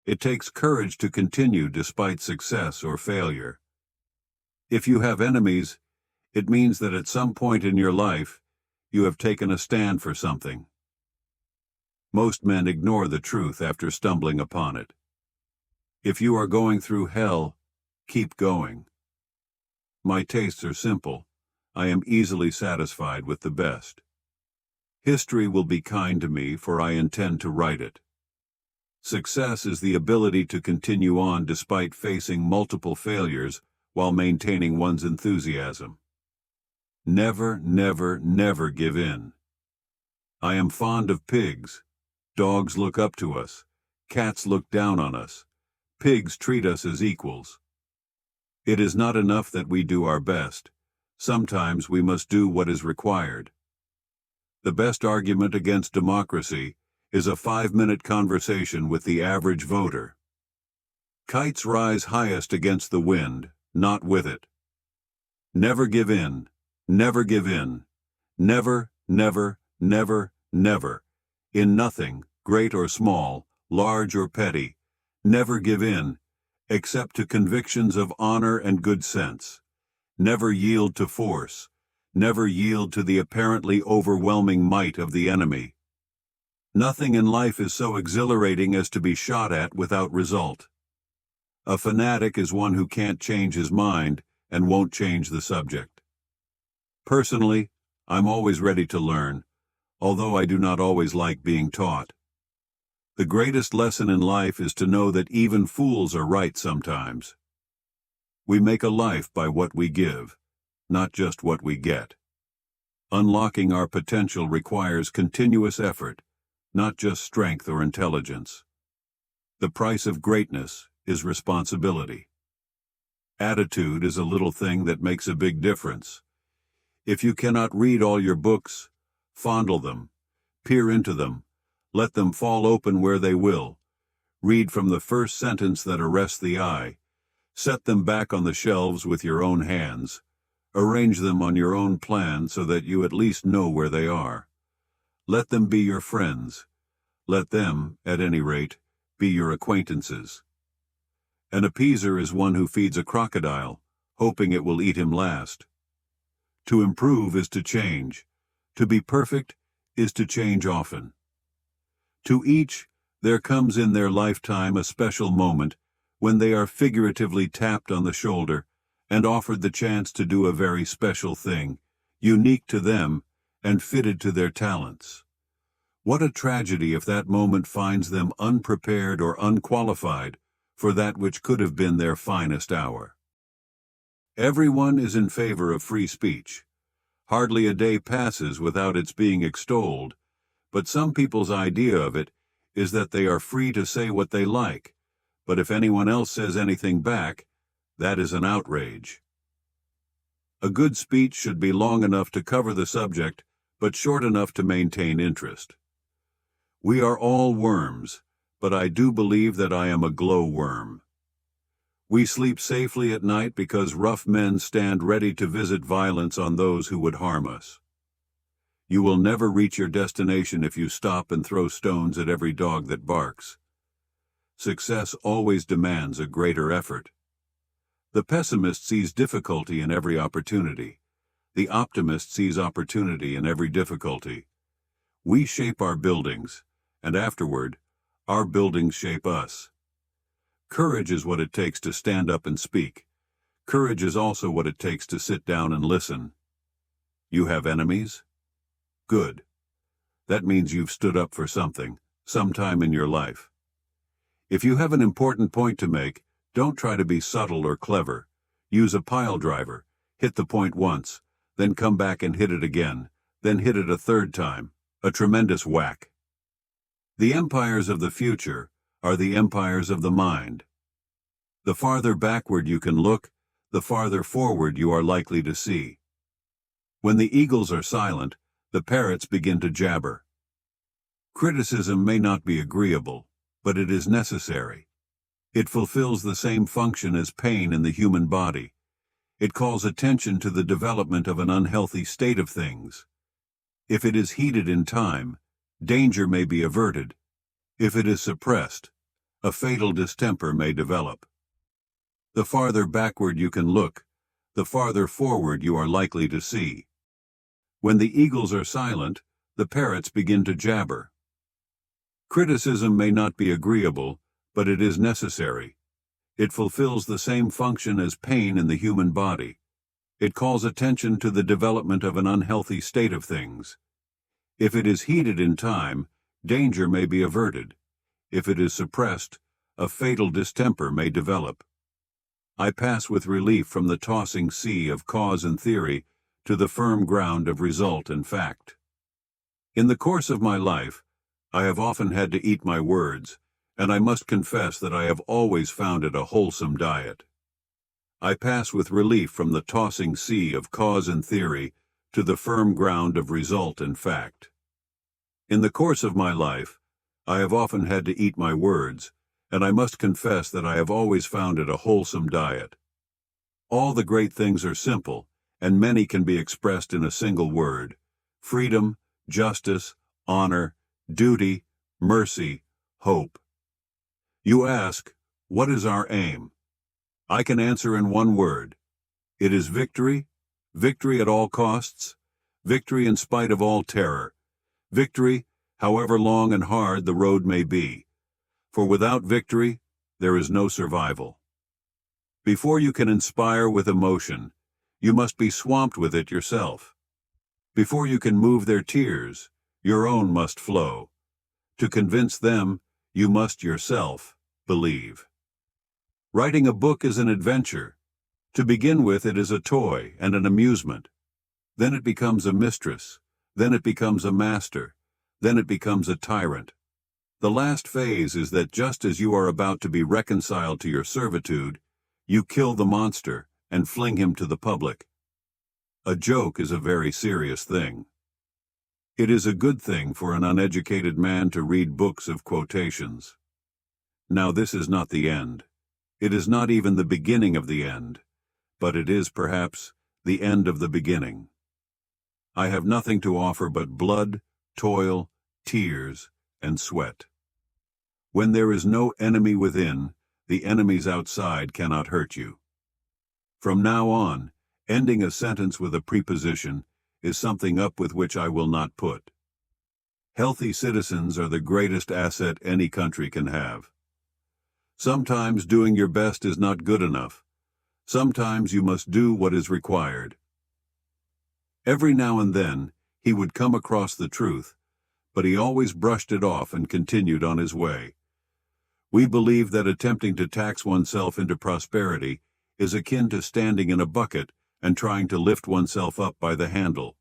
It takes courage to continue despite success or failure. If you have enemies, it means that at some point in your life, you have taken a stand for something. Most men ignore the truth after stumbling upon it. If you are going through hell, keep going. My tastes are simple. I am easily satisfied with the best. History will be kind to me, for I intend to write it. Success is the ability to continue on despite facing multiple failures while maintaining one's enthusiasm. Never, never, never give in. I am fond of pigs. Dogs look up to us. Cats look down on us. Pigs treat us as equals. It is not enough that we do our best. Sometimes we must do what is required. The best argument against democracy is a 5-minute conversation with the average voter. Kites rise highest against the wind, not with it. Never give in. Never give in. Never, never, never, never. In nothing, great or small, large or petty, never give in, except to convictions of honor and good sense. Never yield to force. Never yield to the apparently overwhelming might of the enemy. Nothing in life is so exhilarating as to be shot at without result. A fanatic is one who can't change his mind and won't change the subject. Personally, I'm always ready to learn, although I do not always like being taught. The greatest lesson in life is to know that even fools are right sometimes. We make a life by what we give, not just what we get. Unlocking our potential requires continuous effort, not just strength or intelligence. The price of greatness is responsibility. Attitude is a little thing that makes a big difference. If you cannot read all your books, fondle them, peer into them, let them fall open where they will. Read from the first sentence that arrests the eye. Set them back on the shelves with your own hands. Arrange them on your own plan so that you at least know where they are. Let them be your friends. Let them, at any rate, be your acquaintances. An appeaser is one who feeds a crocodile, hoping it will eat him last. To improve is to change. To be perfect is to change often. To each, there comes in their lifetime a special moment when they are figuratively tapped on the shoulder and offered the chance to do a very special thing, unique to them and fitted to their talents. What a tragedy if that moment finds them unprepared or unqualified for that which could have been their finest hour. Everyone is in favor of free speech. Hardly a day passes without its being extolled, but some people's idea of it is that they are free to say what they like, but if anyone else says anything back, that is an outrage. A good speech should be long enough to cover the subject, but short enough to maintain interest. We are all worms, but I do believe that I am a glowworm. We sleep safely at night because rough men stand ready to visit violence on those who would harm us. You will never reach your destination if you stop and throw stones at every dog that barks. Success always demands a greater effort. The pessimist sees difficulty in every opportunity. The optimist sees opportunity in every difficulty. We shape our buildings, and afterward, our buildings shape us. Courage is what it takes to stand up and speak. Courage is also what it takes to sit down and listen. You have enemies? Good. That means you've stood up for something, sometime in your life. If you have an important point to make, don't try to be subtle or clever. Use a pile driver, hit the point once, then come back and hit it again, then hit it a third time, a tremendous whack. The empires of the future are the empires of the mind. The farther backward you can look, the farther forward you are likely to see. When the eagles are silent, the parrots begin to jabber. Criticism may not be agreeable, but it is necessary. It fulfills the same function as pain in the human body. It calls attention to the development of an unhealthy state of things. If it is heeded in time, danger may be averted. If it is suppressed, a fatal distemper may develop. The farther backward you can look, the farther forward you are likely to see. When the eagles are silent, the parrots begin to jabber. Criticism may not be agreeable, but it is necessary. It fulfills the same function as pain in the human body. It calls attention to the development of an unhealthy state of things. If it is heeded in time, danger may be averted. If it is suppressed, a fatal distemper may develop. I pass with relief from the tossing sea of cause and theory to the firm ground of result and fact. In the course of my life, I have often had to eat my words, and I must confess that I have always found it a wholesome diet. I pass with relief from the tossing sea of cause and theory to the firm ground of result and fact. In the course of my life, I have often had to eat my words, and I must confess that I have always found it a wholesome diet. All the great things are simple, and many can be expressed in a single word: freedom, justice, honor, duty, mercy, hope. You ask, what is our aim? I can answer in one word. It is victory, victory at all costs, victory in spite of all terror, victory, however long and hard the road may be. For without victory, there is no survival. Before you can inspire with emotion, you must be swamped with it yourself. Before you can move their tears, your own must flow. To convince them, you must yourself believe. Writing a book is an adventure. To begin with, it is a toy and an amusement. Then it becomes a mistress. Then it becomes a master. Then it becomes a tyrant. The last phase is that just as you are about to be reconciled to your servitude, you kill the monster and fling him to the public. A joke is a very serious thing. It is a good thing for an uneducated man to read books of quotations. Now this is not the end. It is not even the beginning of the end, but it is perhaps the end of the beginning. I have nothing to offer but blood, toil, tears, and sweat. When there is no enemy within, the enemies outside cannot hurt you. From now on, ending a sentence with a preposition is something up with which I will not put. Healthy citizens are the greatest asset any country can have. Sometimes doing your best is not good enough. Sometimes you must do what is required. Every now and then, he would come across the truth, but he always brushed it off and continued on his way. We believe that attempting to tax oneself into prosperity is akin to standing in a bucket and trying to lift oneself up by the handle.